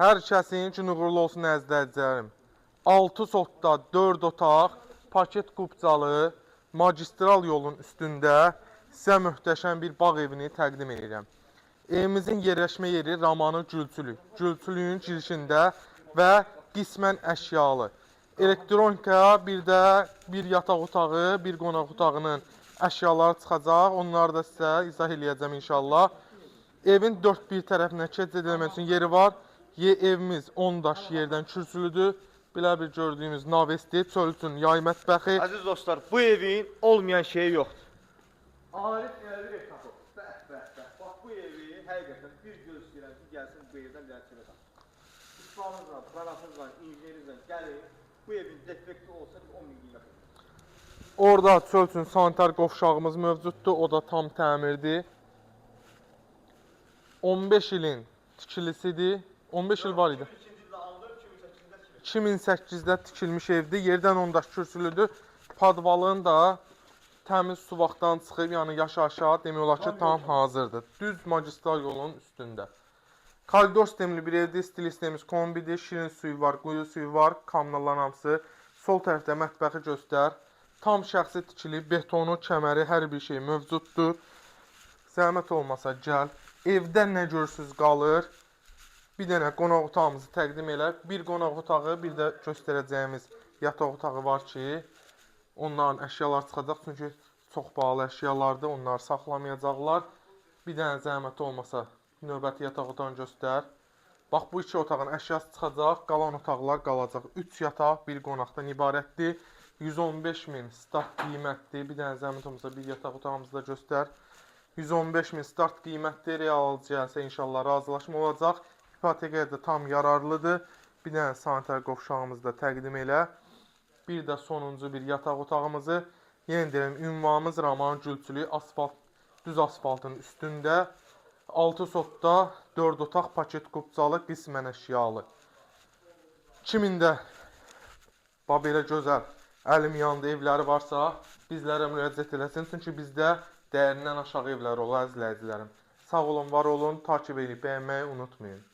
Hər kəsin üçün uğurlu olsun əzizləyicilərim. 6 sotda 4 otaq, paket qubcalı, magistral yolun üstündə sizə möhtəşəm bir bağ evini təqdim edirəm. Evimizin yerləşmə yeri Ramanı Gülçülük. Gülçülüyün girişində və qismən əşyalı. Elektronika, bir də bir yataq otağı, bir qonaq otağının əşyaları çıxacaq. Onları da sizə izah eləyəcəm inşallah. Evin 4-1 tərəfinə keçid eləmək üçün yeri var. Evimiz 10 daş yerdən kürsülüdür. Belə bir gördüyümüz navesti, çöl üçün yay mətbəxi. Əziz dostlar, bu evin olmayan şeyi yoxdur. Arif Elvi Rekapov. Bax bu evi həqiqətən bir göz istəyirəm ki, gəlsin bu evdən dərçələ qalsın. İslamınızla, qanatınızla, injinerinizlə gəlin, bu evin defekti olsa 10 min qiymət olur. Orada çöl üçün sanitar qovşağımız mövcuddur, o da tam təmirdir. 15 ilin tikilisidir. 15 il var idi. 2008-də tikilmiş evdir. Yerdən 10 daş kürsülüdür. Padvalın da təmiz suvaqdan çıxıb, yəni yaşayışa demək olar ki, tam hazırdır. Düz magistral yolun üstündə. Koridor sistemli bir evdir. Stil sistemimiz kombidir. Şirin suyu var, quyu suyu var. Kamnaların hamısı. Sol tərəfdə mətbəxi göstər. Tam şəxsi tikili, betonu, kəməri, hər bir şey mövcuddur. Zəhmət olmasa gəl. Evdə nə görürsünüz qalır. Bir dənə qonaq otağımızı təqdim elə. Bir qonaq otağı, bir də göstərəcəyimiz yataq otağı var ki, onların əşyalar çıxacaq. Çünki çox pahalı əşyalardır, onları saxlamayacaqlar. Bir dənə zəhmət olmasa növbəti yataq otağını göstər. Bax, bu iki otağın əşyası çıxacaq, qalan otaqlar qalacaq. 3 yataq, bir qonaqdan ibarətdir. 115 min start qiymətdir. Bir dənə zəhmət olmasa bir yataq otağımızı da göstər. 115 min start qiymətdir. Real alıcı gəlsə inşallah razılaşma olacaq. İpotekaya da tam yararlıdır. Bir dənə sanitar qovşağımızı da təqdim elə. Bir də sonuncu bir yataq otağımızı. Yenə deyirəm, ünvanımız Raman Gülçülük, düz asfaltın üstündə. 6 sotda 4 otaq, paket qubcalı, qismən əşyalı. Kimində belə gözəl əlim yanında evləri varsa, bizlərə müraciət eləsin. Çünki bizdə dəyərindən aşağı evlər olur, əzizləyicilərim. Sağ olun, var olun, takip edib, bəyənməyi unutmayın.